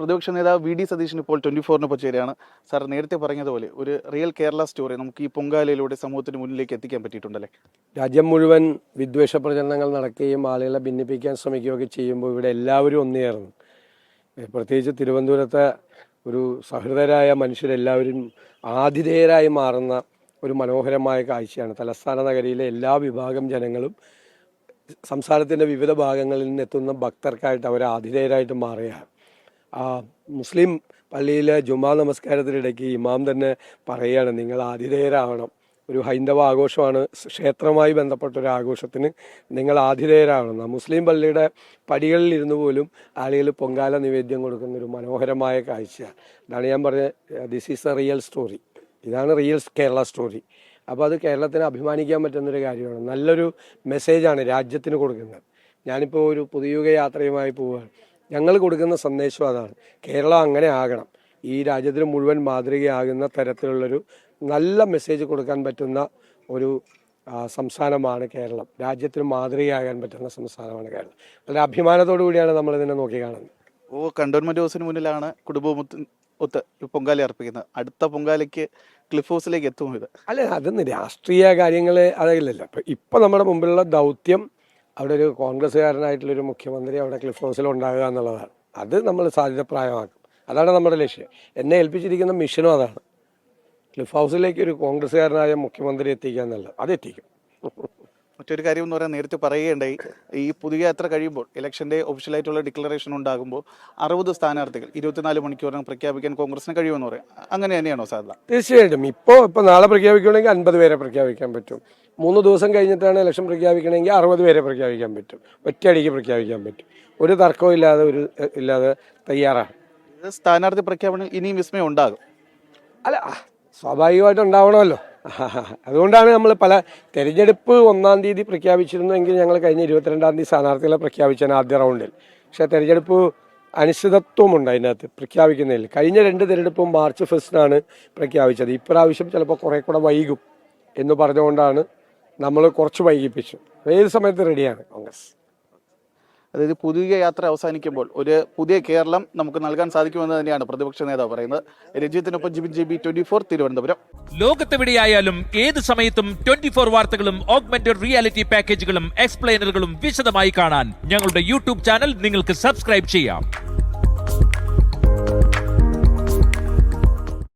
പ്രതിപക്ഷ നേതാവ് വി.ഡി. സതീശൻ ഇപ്പോൾ 24-നൊപ്പം ചേരുകയാണ്. സാർ നേരത്തെ പറഞ്ഞതുപോലെ ഒരു റിയൽ കേരള സ്റ്റോറി നമുക്ക് ഈ പൊങ്കാലയിലൂടെ സമൂഹത്തിന് മുന്നിലേക്ക് എത്തിക്കാൻ പറ്റിയിട്ടുണ്ടല്ലേ? രാജ്യം മുഴുവൻ വിദ്വേഷ പ്രചരണങ്ങൾ നടക്കുകയും ആളുകളെ ഭിന്നിപ്പിക്കാൻ ശ്രമിക്കുകയൊക്കെ ചെയ്യുമ്പോൾ ഇവിടെ എല്ലാവരും ഒന്നുചേർന്നു. പ്രത്യേകിച്ച് തിരുവനന്തപുരത്തെ ഒരു സഹൃദയരായ മനുഷ്യരെല്ലാവരും ആതിഥേയരായി മാറുന്ന ഒരു മനോഹരമായ കാഴ്ചയാണ്. തലസ്ഥാന നഗരിയിലെ എല്ലാ വിഭാഗം ജനങ്ങളും സംസ്ഥാനത്തിൻ്റെ വിവിധ ഭാഗങ്ങളിൽ നിന്നെത്തുന്ന ഭക്തർക്കായിട്ട് അവർ ആതിഥേയരായിട്ട് മാറുകയാണ്. മുസ്ലിം പള്ളിയിലെ ജുമാ നമസ്കാരത്തിനിടയ്ക്ക് ഇമാം തന്നെ പറയുകയാണ്, നിങ്ങൾ ആതിഥേയരാവണം. ഒരു ഹൈന്ദവ ആഘോഷമാണ്, ക്ഷേത്രവുമായി ബന്ധപ്പെട്ട ഒരു ആഘോഷത്തിന് നിങ്ങൾ ആതിഥേയരാവണം. മുസ്ലിം പള്ളിയുടെ പടികളിൽ ഇരുന്ന് പോലും ആളുകൾ പൊങ്കാല നിവേദ്യം കൊടുക്കുന്ന ഒരു മനോഹരമായ കാഴ്ചയാണ്. അതാണ് ഞാൻ പറഞ്ഞത്, this is A real story. ഇതാണ് റിയൽ കേരള സ്റ്റോറി. അപ്പോൾ അത് കേരളത്തിന് അഭിമാനിക്കാൻ പറ്റുന്നൊരു കാര്യമാണ്. നല്ലൊരു മെസ്സേജാണ് രാജ്യത്തിന് കൊടുക്കുന്നത്. ഞാനിപ്പോൾ ഒരു പുതിയുഗ യാത്രയുമായി പോവുകയാണ്. ഞങ്ങൾ കൊടുക്കുന്ന സന്ദേശം അതാണ്, കേരളം അങ്ങനെ ആകണം. ഈ രാജ്യത്തിന് മുഴുവൻ മാതൃകയാകുന്ന തരത്തിലുള്ളൊരു നല്ല മെസ്സേജ് കൊടുക്കാൻ പറ്റുന്ന ഒരു സംസ്ഥാനമാണ് കേരളം. രാജ്യത്തിന് മാതൃകയാകാൻ പറ്റുന്ന സംസ്ഥാനമാണ് കേരളം. വളരെ അഭിമാനത്തോടു കൂടിയാണ് നമ്മളിതിനെ നോക്കി കാണുന്നത്. കണ്ടോൺമെന്റ് ഹൗസിന് മുന്നിലാണ് കുടുംബം ഒത്ത് പൊങ്കാല അർപ്പിക്കുന്നത്. അടുത്ത പൊങ്കാലയ്ക്ക് ക്ലിഫ് ഹൗസിലേക്ക് എത്തുമോ ഇത്? അല്ല, അതൊന്നും രാഷ്ട്രീയ കാര്യങ്ങൾ അതില്ലല്ലോ. ഇപ്പം നമ്മുടെ മുമ്പിലുള്ള ദൗത്യം അവിടെ ഒരു കോൺഗ്രസ്സുകാരനായിട്ടുള്ളൊരു മുഖ്യമന്ത്രി അവിടെ ക്ലിഫ് ഹൗസിൽ ഉണ്ടാകുക എന്നുള്ളതാണ്. അത് നമ്മൾ സാധ്യതപ്രായമാക്കും. അതാണ് നമ്മുടെ ലക്ഷ്യം. എന്നെ ഏൽപ്പിച്ചിരിക്കുന്ന മിഷനും അതാണ്, ക്ലിഫ് ഹൗസിലേക്ക് ഒരു കോൺഗ്രസ്സുകാരനായ മുഖ്യമന്ത്രി എത്തിക്കുക എന്നുള്ളത്. അത് എത്തിക്കും. മറ്റൊരു കാര്യം എന്ന് പറയാൻ നേരത്തെ പറയുകയുണ്ടായി, ഈ പുതിയ യാത്ര കഴിയുമ്പോൾ ഇലക്ഷൻ്റെ ഒഫീഷ്യലായിട്ടുള്ള ഡിക്ലറേഷൻ ഉണ്ടാകുമ്പോൾ 60 സ്ഥാനാർത്ഥികൾ 24 മണിക്കൂറിന് പ്രഖ്യാപിക്കാൻ കോൺഗ്രസിന് കഴിയുമെന്ന് പറയാം. അങ്ങനെ തന്നെയാണോ സാധ്യത? തീർച്ചയായിട്ടും. ഇപ്പോൾ നാളെ പ്രഖ്യാപിക്കുകയാണെങ്കിൽ 50 പേരെ പ്രഖ്യാപിക്കാൻ പറ്റും. 3 ദിവസം കഴിഞ്ഞിട്ടാണ് ഇലക്ഷൻ പ്രഖ്യാപിക്കണമെങ്കിൽ 60 പേരെ പ്രഖ്യാപിക്കാൻ പറ്റും. ഒറ്റയടിക്ക് പ്രഖ്യാപിക്കാൻ പറ്റും. ഒരു തർക്കവും ഇല്ലാതെ തയ്യാറാണ്. സ്ഥാനാർത്ഥി പ്രഖ്യാപനം ഇനിയും വിസ്മയം ഉണ്ടാകും. അല്ല, സ്വാഭാവികമായിട്ട് ഉണ്ടാവണമല്ലോ. അതുകൊണ്ടാണ് നമ്മൾ പല തെരഞ്ഞെടുപ്പ് 1-ാം തീയതി പ്രഖ്യാപിച്ചിരുന്നെങ്കിൽ ഞങ്ങൾ കഴിഞ്ഞ 22-ാം തീയതി സ്ഥാനാർത്ഥികളെ പ്രഖ്യാപിച്ചാണ് ആദ്യ റൗണ്ടിൽ. പക്ഷേ തെരഞ്ഞെടുപ്പ് അനിശ്ചിതത്വമുണ്ട് അതിനകത്ത് പ്രഖ്യാപിക്കുന്നതിൽ. കഴിഞ്ഞ 2 തെരഞ്ഞെടുപ്പും മാർച്ച് 1-നാണ് പ്രഖ്യാപിച്ചത്. ഇപ്രാവശ്യം ചിലപ്പോൾ കുറേ കൂടെ വൈകും എന്ന് പറഞ്ഞുകൊണ്ടാണ് നമ്മൾ കുറച്ച് വൈകിപ്പിച്ചു. ഏത് സമയത്ത് റെഡിയാണ് കോൺഗ്രസ്. അതായത് പുതിയ യാത്ര അവസാനിക്കുമ്പോൾ ഒരു പുതിയ കേരളം നമുക്ക് നൽകാൻ സാധിക്കുമെന്ന് തന്നെയാണ് പ്രതിപക്ഷ നേതാവ് പറയുന്നത്. രഞ്ജിത്തിനൊപ്പം ജിബിൻ JB, 24 തിരുവനന്തപുരം. ലോകത്തെവിടെയായാലും ഏത് സമയത്തും 24 വാർത്തകളും ഓഗ്മെന്റഡ് റിയാലിറ്റി പാക്കേജുകളും എക്സ്പ്ലെയിനറുകളും വിശദമായി കാണാൻ ഞങ്ങളുടെ യൂട്യൂബ് ചാനൽ നിങ്ങൾക്ക് സബ്സ്ക്രൈബ് ചെയ്യാം.